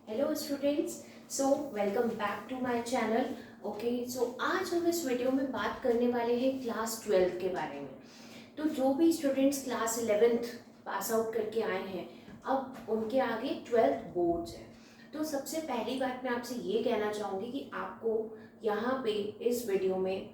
Hello students, so welcome back to my channel. Okay, so आज हम इस video में बात करने वाले हैं क्लास 12 के बारे में। तो जो भी students class 11th pass out करके आए हैं, अब उनके आगे 12th बोर्ड्स हैं। तो सबसे पहली बात मैं आपसे ये कहना चाहूँगी कि आपको यहाँ पे इस वीडियो में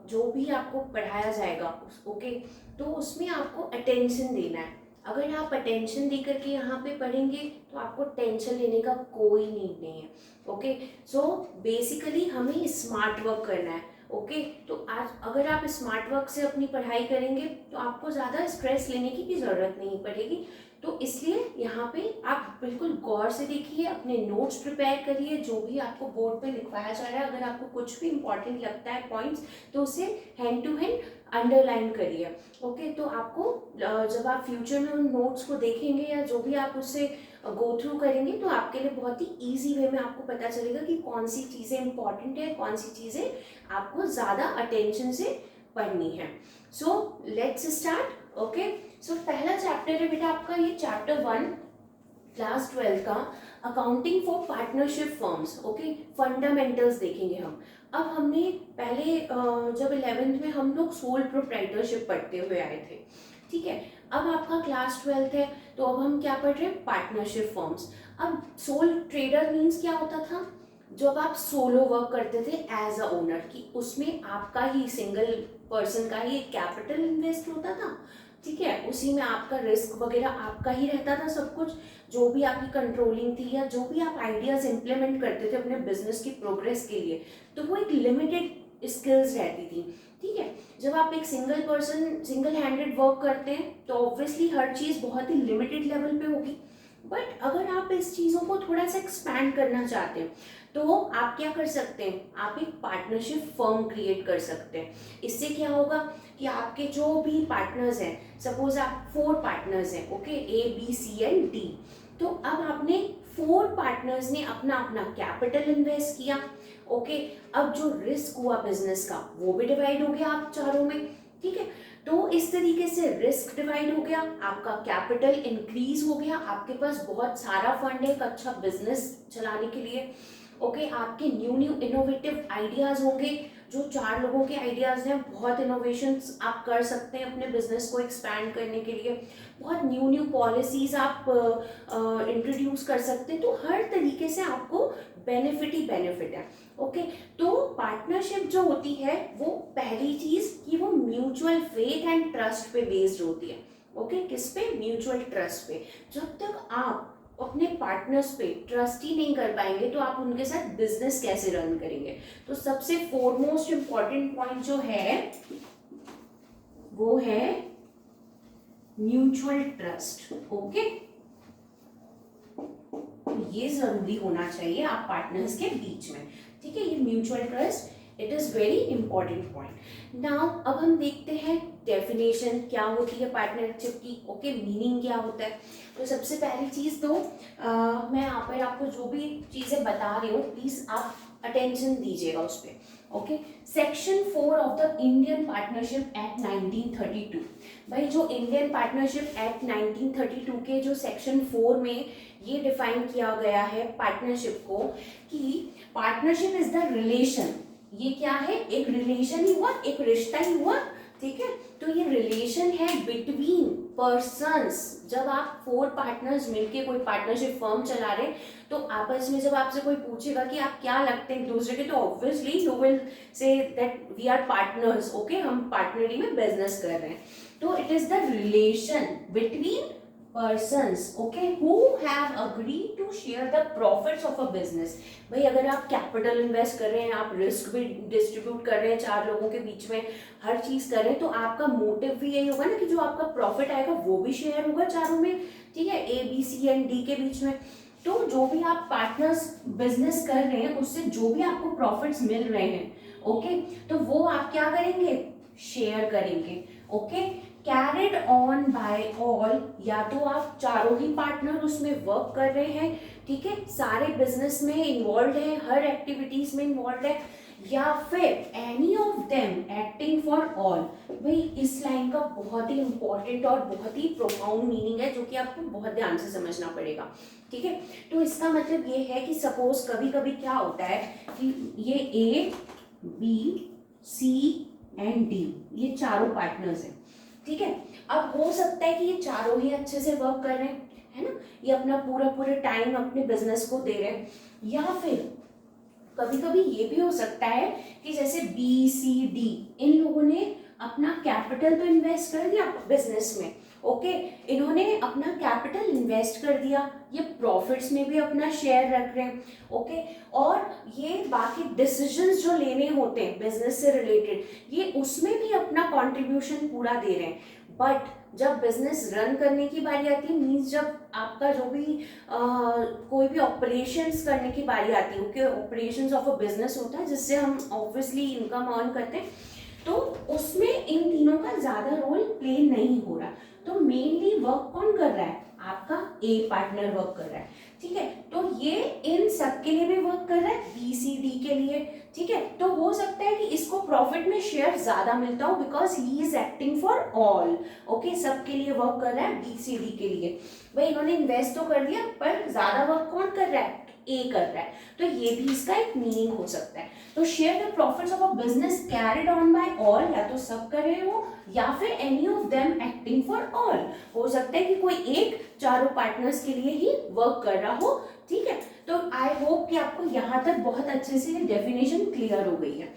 जो भी आपको पढ़ाया जाएगा ओके, तो उसमें आपको अटेंशन देना है। अगर आप अटेंशन दे करके यहाँ पे पढ़ेंगे तो आपको टेंशन लेने का कोई नीड नहीं है। ओके, सो बेसिकली हमें स्मार्ट वर्क करना है। ओके, तो आज अगर आप स्मार्ट वर्क से अपनी पढ़ाई करेंगे तो आपको ज़्यादा स्ट्रेस लेने की भी ज़रूरत नहीं पड़ेगी। तो इसलिए यहाँ पे आप बिल्कुल गौर से देखिए, अपने नोट्स प्रिपेयर करिए, जो भी आपको बोर्ड पे लिखवाया जा रहा है। अगर आपको कुछ भी इंपॉर्टेंट लगता है पॉइंट्स, तो उसे हैंड टू हैंड अंडरलाइन करिए। ओके, तो आपको जब आप फ्यूचर में उन नोट्स को देखेंगे या जो भी आप उससे गो थ्रू करेंगे, तो आपके लिए बहुत ही ईजी वे में आपको पता चलेगा कि कौन सी चीज़ें इंपॉर्टेंट है, कौन सी चीज़ें आपको ज़्यादा अटेंशन से पढ़नी है। So let's start. ओके, सो पहला चैप्टर है बेटा आपका, ये चैप्टर 1 क्लास 12 का, accounting for partnership firms. Okay, fundamentals देखेंगे हम। अब हमने पहले जब 11th में हम लोग सोल प्रोप्राइटरशिप पढ़ते हुए आए थे, ठीक है। अब आपका क्लास 12 है, तो अब हम क्या पढ़ रहे हैं? Partnership firms. अब सोल ट्रेडर मीन्स क्या होता था? जब आप सोलो वर्क करते थे एज अ ओनर, कि उसमें आपका ही सिंगल पर्सन का ही कैपिटल इन्वेस्ट होता था, ठीक है। उसी में आपका रिस्क वगैरह आपका ही रहता था, सब कुछ जो भी आपकी कंट्रोलिंग थी या जो भी आप आइडियाज इंप्लीमेंट करते थे अपने बिजनेस की प्रोग्रेस के लिए, तो वो एक लिमिटेड स्किल्स रहती थी, ठीक है। जब आप एक single person single handed work करते हैं तो ऑब्वियसली हर चीज़ बहुत ही लिमिटेड लेवल पे होगी। बट अगर आप इस चीज़ों को थोड़ा सा एक्सपैंड करना चाहते हैं, तो आप क्या कर सकते हैं? आप एक पार्टनरशिप फर्म क्रिएट कर सकते हैं। इससे क्या होगा कि आपके जो भी पार्टनर्स हैं, सपोज आप 4 पार्टनर्स हैं, okay, A B C and D। तो अब आपने 4 पार्टनर्स ने अपना अपना कैपिटल इन्वेस्ट किया। ओके, अब जो रिस्क हुआ बिजनेस का वो भी डिवाइड हो गया आप चारों में, ठीक है। तो इस तरीके से रिस्क डिवाइड हो गया, आपका कैपिटल इंक्रीज हो गया, आपके पास बहुत सारा फंड है एक अच्छा बिजनेस चलाने के लिए। ओके, आपके न्यू न्यू इनोवेटिव आइडियाज होंगे। जो 4 लोगों के आइडियाज हैं, बहुत इनोवेशंस आप कर सकते हैं अपने बिजनेस को एक्सपैंड करने के लिए। बहुत न्यू न्यू पॉलिसीज आप इंट्रोड्यूस कर सकते हैं। तो हर तरीके से आपको बेनिफिट ही बेनिफिट है। ओके, तो पार्टनरशिप जो होती है, वो पहली चीज कि वो म्यूचुअल फेथ एंड ट्रस्ट पे बेस्ड होती है। ओके, किस पे? म्यूचुअल ट्रस्ट पे। जब तक आप अपने पार्टनर्स पे ट्रस्ट ही नहीं कर पाएंगे, तो आप उनके साथ बिजनेस कैसे रन करेंगे? तो सबसे फोरमोस्ट इंपॉर्टेंट पॉइंट जो है वो है म्यूचुअल ट्रस्ट। ओके, ये जरूरी होना चाहिए आप पार्टनर्स के बीच में, ठीक है। ये mutual trust, it is very important point. Now अब हम देखते हैं डेफिनेशन क्या होती है पार्टनरशिप की। ओके, मीनिंग क्या होता है? तो सबसे पहली चीज तो मैं यहाँ पर आपको जो भी चीजें बता रही हूँ, प्लीज आप अटेंशन दीजिएगा उस पर। Okay, section 4 of the Indian partnership act 1932। भाई, जो इंडियन पार्टनरशिप एक्ट 1932 के जो सेक्शन 4 में ये डिफाइन किया गया है पार्टनरशिप को, कि पार्टनरशिप इज द रिलेशन। ये क्या है? एक रिलेशन ही हुआ, एक रिश्ता ही हुआ, ठीक है। तो ये रिलेशन है बिटवीन पर्सन्स। जब आप 4 पार्टनर्स मिलके कोई पार्टनरशिप फर्म चला रहे हैं, तो आपस में जब आपसे कोई पूछेगा कि आप क्या लगते हैं एक दूसरे के, तो obviously you will say that we are partners. Okay, हम पार्टनरी में बिजनेस कर रहे हैं। तो it is the relation between persons, okay, who have agreed to share the profits of a business। भाई, अगर आप कैपिटल इन्वेस्ट कर रहे हैं, आप रिस्क भी डिस्ट्रीब्यूट कर रहे हैं 4 लोगों के बीच में, हर चीज कर रहे हैं, तो आपका मोटिव भी यही होगा ना कि जो आपका प्रॉफिट आएगा वो भी शेयर होगा चारों में, ठीक है, A B C and D के बीच में। तो जो भी आप पार्टनर्स बिजनेस कर रहे हैं, उससे जो भी आपको प्रॉफिट्स मिल रहे हैं, ओके, तो वो आप क्या करेंगे? शेयर करेंगे। Okay, carried on by all, या तो आप चारों ही पार्टनर उसमें वर्क कर रहे हैं, ठीक है, सारे बिजनेस में इन्वॉल्व है, हर एक्टिविटीज में इन्वॉल्व है, या फिर any of them acting for all. भाई इस लाइन का बहुत ही इंपॉर्टेंट और बहुत ही प्रोफाउंड मीनिंग है जो कि आपको बहुत ध्यान से समझना पड़ेगा, ठीक है। तो इसका मतलब ये है कि सपोज कभी कभी क्या होता है कि ये A B C and D ये चारों पार्टनर्स हैं, ठीक है। अब हो सकता है कि ये चारों ही अच्छे से वर्क कर रहे हैं, है ना, ये अपना पूरा पूरा टाइम अपने बिजनेस को दे रहे हैं। या फिर कभी कभी ये भी हो सकता है कि जैसे बी सी डी इन लोगों ने अपना कैपिटल तो इन्वेस्ट कर दिया बिजनेस में, ओके, इन्होंने अपना कैपिटल इन्वेस्ट कर दिया, ये प्रॉफिट्स में भी अपना शेयर रख रहे हैं, ओके, और ये बाकी डिसीजंस जो लेने होते हैं बिजनेस से रिलेटेड ये उसमें भी अपना कंट्रीब्यूशन पूरा दे रहे हैं। बट जब बिजनेस रन करने की बारी आती है, मीन्स जब आपका जो भी कोई भी ऑपरेशंस करने की बारी आती है, okay, operations of a business होता है जिससे हम ऑब्वियसली इनकम अर्न करते हैं, तो उसमें इन तीनों का ज्यादा रोल प्ले नहीं हो रहा। तो मेनली वर्क कौन कर रहा है, आपका ए पार्टनर वर्क कर रहा है, ठीक है। तो ये इन सब के लिए भी वर्क कर रहा है, बी सी डी के लिए, ठीक है। तो हो सकता है कि इसको प्रॉफिट में शेयर ज्यादा मिलता हो because he is acting for all, okay, सबके लिए वर्क कर रहा है बी सी डी के लिए। भाई इन्होंने इन्वेस्ट तो कर दिया पर ज्यादा वर्क कौन कर रहा है, ए कर रहा है, तो ये भी इसका एक मीनिंग हो सकता है। तो share the profits of a business carried on by all, या तो सब कर रहे हो या फिर any of them acting for all, हो सकता है कि कोई एक चारों पार्टनर्स के लिए ही वर्क कर रहा हो, ठीक है। तो आई होप कि आपको यहाँ तक बहुत अच्छे से डेफिनेशन क्लियर हो गई है।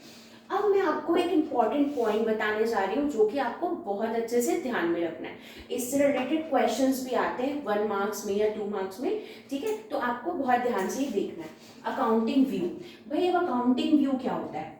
अब मैं आपको एक इम्पॉर्टेंट पॉइंट बताने जा रही हूँ जो कि आपको बहुत अच्छे से ध्यान में रखना है। इससे रिलेटेड क्वेश्चंस भी आते हैं 1 मार्क्स में या 2 मार्क्स में, ठीक है, तो आपको बहुत ध्यान से ही देखना है। अकाउंटिंग व्यू, भाई अब अकाउंटिंग व्यू क्या होता है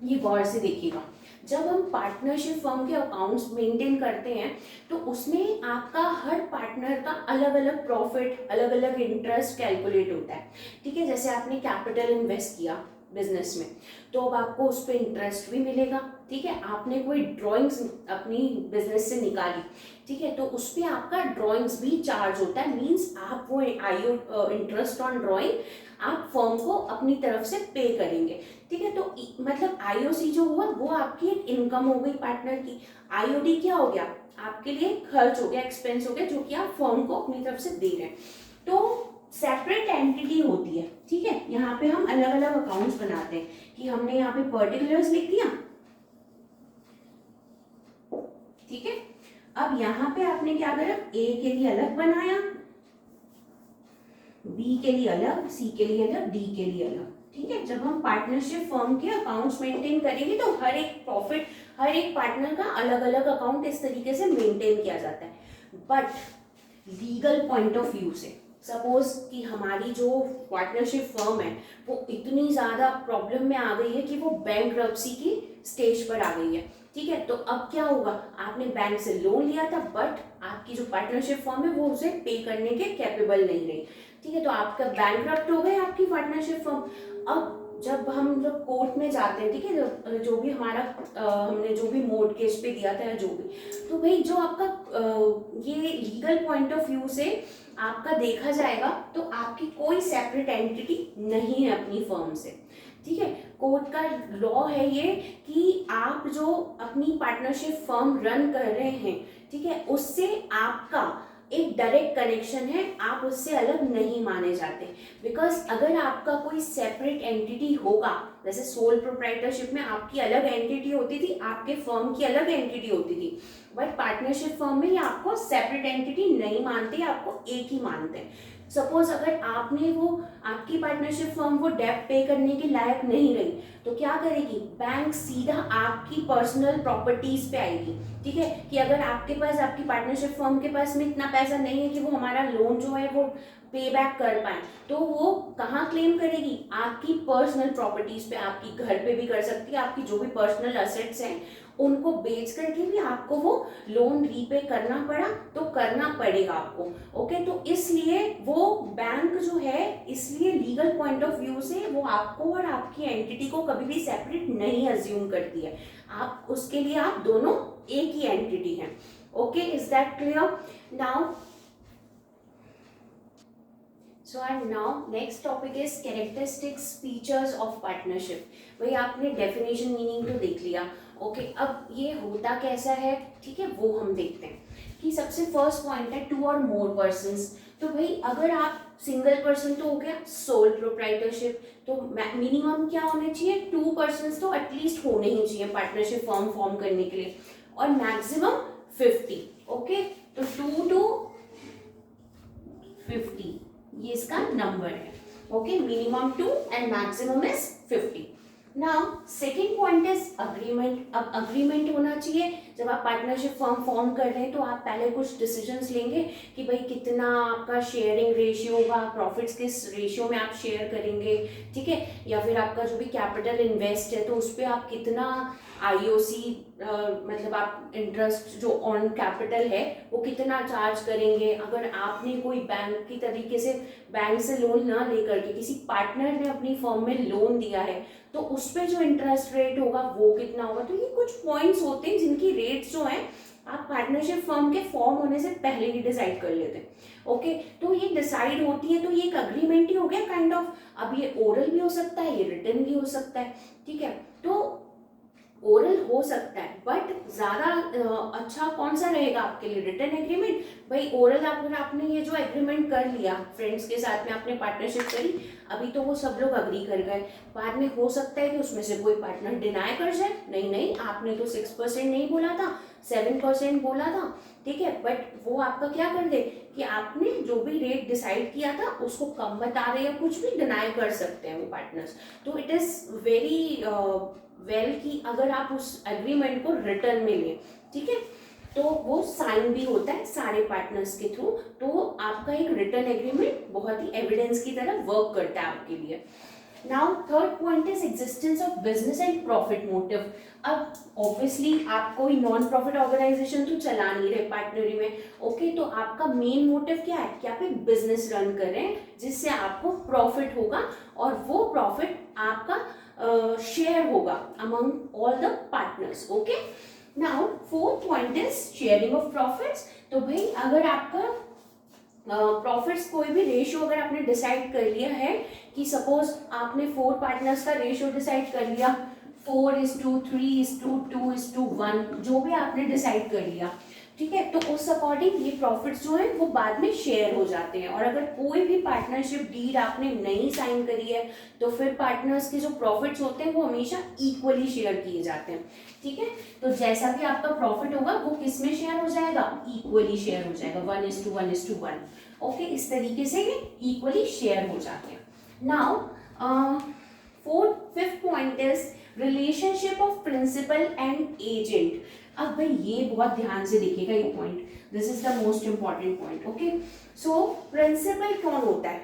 ये गौर से देखिएगा। जब हम पार्टनरशिप फर्म के अकाउंट्स मेंटेन करते हैं तो उसमें आपका हर पार्टनर का अलग अलग प्रॉफिट अलग अलग इंटरेस्ट कैलकुलेट होता है, ठीक है। जैसे आपने कैपिटल इन्वेस्ट किया बिजनेस में तो अब आपको उस पर इंटरेस्ट भी मिलेगा, ठीक है। आपने कोई ड्राइंग्स अपनी बिजनेस से निकाली, ठीक है, तो उस पर आपका ड्राइंग्स भी चार्ज होता है, मीन्स आप वो आईओ इंटरेस्ट ऑन ड्राइंग आप फर्म को अपनी तरफ से पे करेंगे, ठीक है। तो मतलब आईओसी जो हुआ वो आपकी एक इनकम हो गई पार्टनर की, आईओडी क्या हो गया, आपके लिए खर्च हो गया, एक्सपेंस हो गया जो कि आप फर्म को अपनी तरफ से दे रहे हैं। तो सेपरेट एंटिटी होती है, ठीक है। यहाँ पे हम अलग अलग अकाउंट्स बनाते हैं कि हमने यहाँ पे पर्टिकुलर्स लिख दिया, ठीक है। अब यहाँ पे आपने क्या करा, ए के लिए अलग बनाया, बी के लिए अलग, सी के लिए अलग, डी के लिए अलग, ठीक है। जब हम पार्टनरशिप फर्म के अकाउंट्स मेंटेन करेंगे तो हर एक प्रॉफिट हर एक पार्टनर का अलग अलग अकाउंट इस तरीके से मेंटेन किया जाता है। But legal point of view से सपोज कि हमारी जो पार्टनरशिप फर्म है वो इतनी ज़्यादा प्रॉब्लम में आ गई है कि वो बैंकरप्सी की स्टेज पर आ गई है, ठीक है। तो अब क्या होगा, आपने बैंक से लोन लिया था बट आपकी जो पार्टनरशिप फर्म है वो उसे पे करने के कैपेबल नहीं रही, ठीक है। तो आपका बैंकरप्ट हो गए आपकी पार्टनरशिप फर्म। अब जब कोर्ट में जाते हैं, ठीक है, जो भी हमारा हमने जो भी मोर्टगेज पे दिया था या जो भी, तो भाई जो आपका ये लीगल पॉइंट ऑफ व्यू से आपका देखा जाएगा तो आपकी कोई सेपरेट एंटिटी नहीं है अपनी फर्म से, ठीक है। कोर्ट का लॉ है ये कि आप जो अपनी पार्टनरशिप फर्म रन कर रहे हैं, ठीक है, उससे आपका एक डायरेक्ट कनेक्शन है, आप उससे अलग नहीं माने जाते। बिकॉज अगर आपका कोई सेपरेट एंटिटी होगा, जैसे सोल प्रोप्राइटरशिप में आपकी अलग एंटिटी होती थी, आपके फर्म की अलग एंटिटी होती थी, बट पार्टनरशिप फर्म में ये आपको सेपरेट एंटिटी नहीं मानते, आपको एक ही मानते हैं। सपोज अगर आपने वो आपकी पार्टनरशिप फर्म वो डेब्ट पे करने के लायक नहीं रही तो क्या करेगी, बैंक सीधा आपकी पर्सनल प्रॉपर्टीज पे आएगी, ठीक है। कि अगर आपके पास आपकी पार्टनरशिप फर्म के पास में इतना पैसा नहीं है कि वो हमारा लोन जो है वो पे बैक कर पाए, तो वो कहाँ क्लेम करेगी, आपकी पर्सनल प्रॉपर्टीज पे, आपकी घर पे भी कर सकती है, आपकी जो भी पर्सनल असेट्स हैं उनको बेच करके भी आपको वो लोन रीपे करना पड़ा तो करना पड़ेगा आपको, ओके। तो इसलिए वो बैंक जो है इसलिए लीगल पॉइंट ऑफ व्यू से वो आपको और आपकी एंटिटी को कभी भी सेपरेट नहीं अज्यूम करती है, आप उसके लिए आप दोनों एक ही एंटिटी हैं, okay. Is that clear now? So and now next topic is characteristics features of partnership. भाई आपने डेफिनेशन मीनिंग तो देख लिया, ओके अब ये होता कैसा है, ठीक है वो हम देखते हैं। कि सबसे फर्स्ट पॉइंट है टू और मोर पर्सन्स। तो भाई अगर आप सिंगल पर्सन तो हो गया सोल प्रोप्राइटरशिप, तो मिनिमम क्या होना चाहिए, 2 पर्सन्स तो एटलीस्ट होने ही चाहिए पार्टनरशिप फॉर्म करने के लिए, और मैक्सिमम 50। ओके तो 2 to 50 ये इसका नंबर है। Okay minimum 2 and maximum is 50। Now second point is agreement. अब अग्रीमेंट होना चाहिए। जब आप पार्टनरशिप फॉर्म कर रहे हैं तो आप पहले कुछ डिसीजंस लेंगे कि भाई कितना आपका शेयरिंग रेशियो होगा, प्रॉफिट्स किस रेशियो में आप शेयर करेंगे, ठीक है, या फिर आपका जो भी कैपिटल इन्वेस्ट है तो उस पर आप कितना आईओसी मतलब आप इंटरेस्ट जो ऑन कैपिटल है वो कितना चार्ज करेंगे। अगर आपने कोई बैंक की तरीके से बैंक से लोन ना लेकर के किसी पार्टनर ने अपनी फर्म में लोन दिया है तो उस पर जो इंटरेस्ट रेट होगा वो कितना होगा। तो ये कुछ पॉइंट्स होते हैं जिनकी रेट्स जो हैं आप पार्टनरशिप फर्म के फॉर्म होने से पहले ही डिसाइड कर लेते हैं। ओके तो ये डिसाइड होती है तो ये एक अग्रीमेंट ही हो गया काइंड ऑफ। अब ये ओरल भी हो सकता है, ये रिटन भी हो सकता है, ठीक है। तो ओरल हो सकता है बट ज़्यादा अच्छा कौन सा रहेगा आपके लिए, रिटन एग्रीमेंट। भाई ओरल अगर आपने ये जो एग्रीमेंट कर लिया फ्रेंड्स के साथ में आपने पार्टनरशिप करी, अभी तो वो सब लोग अग्री कर गए, बाद में हो सकता है कि उसमें से कोई पार्टनर डिनाई कर जाए, नहीं आपने तो 6% नहीं बोला था 7% बोला था, ठीक है, बट वो आपका क्या कर दे कि आपने जो भी रेट डिसाइड किया था उसको कम बता दे या कुछ भी डिनाई कर सकते हैं वो पार्टनर्स। तो इट इज़ वेरी वेल कि अगर आप उस एग्रीमेंट को रिटर्न में लें, ठीक है, तो वो साइन भी होता है सारे पार्टनर्स के थ्रू, तो आपका एक रिटर्न एग्रीमेंट बहुत ही एविडेंस की तरह वर्क करता है आपके लिए। Now third point is existence of business and profit motive. अब ऑब्वियसली आप कोई नॉन प्रॉफिट ऑर्गेनाइजेशन तो चला नहीं रहे पार्टनरी में, ओके तो आपका मेन मोटिव क्या है कि आप एक बिजनेस रन कर रहे हैं जिससे आपको प्रॉफिट होगा और वो प्रॉफिट आपका शेयर होगा among all the partners. Okay now fourth point is sharing of profits. तो भाई अगर आपका प्रॉफिट्स कोई भी रेशियो अगर आपने डिसाइड कर लिया है कि सपोज आपने 4 पार्टनर्स का रेशियो डिसाइड कर लिया 4:3:2:1 जो भी आपने डिसाइड कर लिया, ठीक है, तो उस अकॉर्डिंग ये प्रॉफिट्स जो है वो बाद में शेयर हो जाते हैं। और अगर कोई भी पार्टनरशिप डीड आपने नहीं साइन करी है तो फिर पार्टनर्स के जो प्रॉफिट्स होते हैं वो हमेशा इक्वली शेयर किए जाते हैं, ठीक है। तो जैसा भी आपका प्रॉफिट होगा वो किस में शेयर हो जाएगा, इक्वली शेयर हो जाएगा 1:1:1। ओके इस तरीके से ये इक्वली शेयर हो जाते हैं। Now fifth point is relationship of principal and agent. अब भाई ये बहुत ध्यान से देखिएगा ये point, this is the most important point. Okay so principal कौन होता है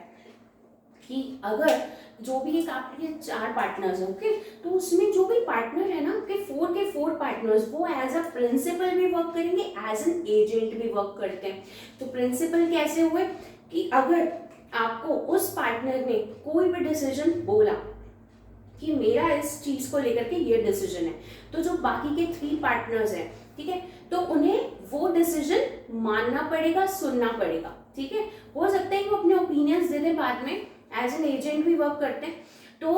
कि अगर जो भी एक आपके 4 पार्टनर्स हैं, ओके तो उसमें जो भी पार्टनर है ना के 4 पार्टनर्स वो एज अ प्रिंसिपल भी वर्क करेंगे, एज एन एजेंट भी वर्क करते हैं। तो प्रिंसिपल कैसे हुए कि अगर आपको उस पार्टनर ने कोई भी डिसीजन बोला कि मेरा इस चीज को लेकर के ये डिसीजन है, तो जो बाकी के 3 पार्टनर्स हैं, ठीक है, तो उन्हें वो डिसीजन मानना पड़ेगा, सुनना पड़ेगा, ठीक है। हो सकता है कि वो अपने ओपिनियंस दे दें बाद में, एज एन एजेंट भी वर्क करते हैं। तो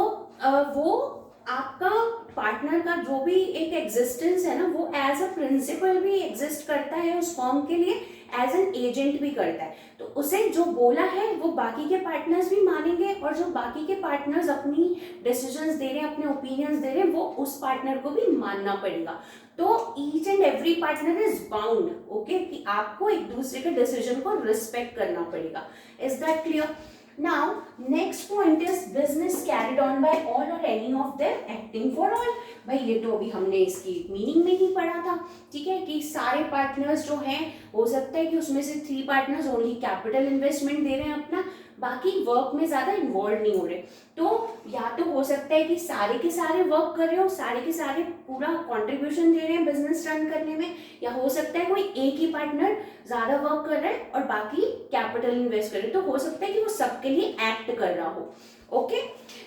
वो आपका पार्टनर का जो भी एक एग्जिस्टेंस है ना वो एज अ प्रिंसिपल भी एग्जिस्ट करता है उस फॉर्म के लिए, एज एन एजेंट भी करता है। तो उसे जो बोला है वो बाकी के पार्टनर्स भी मानेंगे और जो बाकी के पार्टनर्स अपनी डिसीजंस दे रहे हैं, अपने ओपिनियंस दे रहे हैं, वो उस पार्टनर को भी मानना पड़ेगा। तो each and every partner is bound, okay, कि आपको एक दूसरे के डिसीजन को रिस्पेक्ट करना पड़ेगा। Is that clear? Now, next point is business carried on by all or any of them acting for all। भाई ये तो अभी हमने इसकी मीनिंग में ही पढ़ा था, ठीक है, कि सारे पार्टनर्स जो हैं हो सकता है कि उसमें से 3 पार्टनर्स ओनली कैपिटल इन्वेस्टमेंट दे रहे हैं अपना, बाकी वर्क में ज़्यादा इन्वॉल्व नहीं हो रहे। तो या तो हो सकता है कि सारे के सारे वर्क कर रहे हो, सारे के सारे पूरा कंट्रीब्यूशन दे रहे हैं बिजनेस रन करने में, या हो सकता है कोई एक ही पार्टनर ज़्यादा वर्क कर रहा है और बाकी कैपिटल इन्वेस्ट कर रहे हैं। तो हो सकता है कि वो सबके लिए एक्ट कर रहा हो। Okay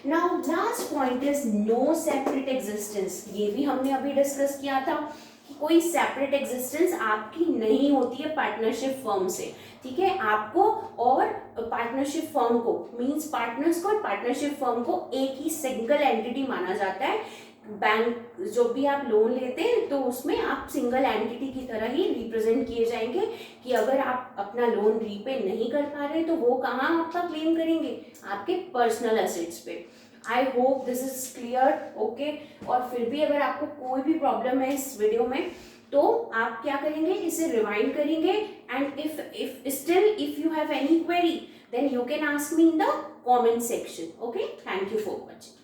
now last point is no separate existence. ये भी हमने अभी डिस्कस किया था कोई सेपरेट एग्जिस्टेंस आपकी नहीं होती है पार्टनरशिप फर्म से, ठीक है। आपको और पार्टनरशिप फर्म को, मींस पार्टनर्स को और पार्टनरशिप फर्म को एक ही सिंगल एंटिटी माना जाता है। बैंक जो भी आप लोन लेते हैं तो उसमें आप सिंगल एंटिटी की तरह ही रिप्रेजेंट किए जाएंगे कि अगर आप अपना लोन रीपे नहीं कर पा रहे तो वो कहाँ आपका क्लेम करेंगे, आपके पर्सनल एसेट्स पे। I hope this is clear, okay. और फिर भी अगर आपको कोई भी प्रॉब्लम है इस वीडियो में तो आप क्या करेंगे, इसे रिवाइंड करेंगे and if still if you have any query then you can ask me in the comment section, okay. Thank you for watching.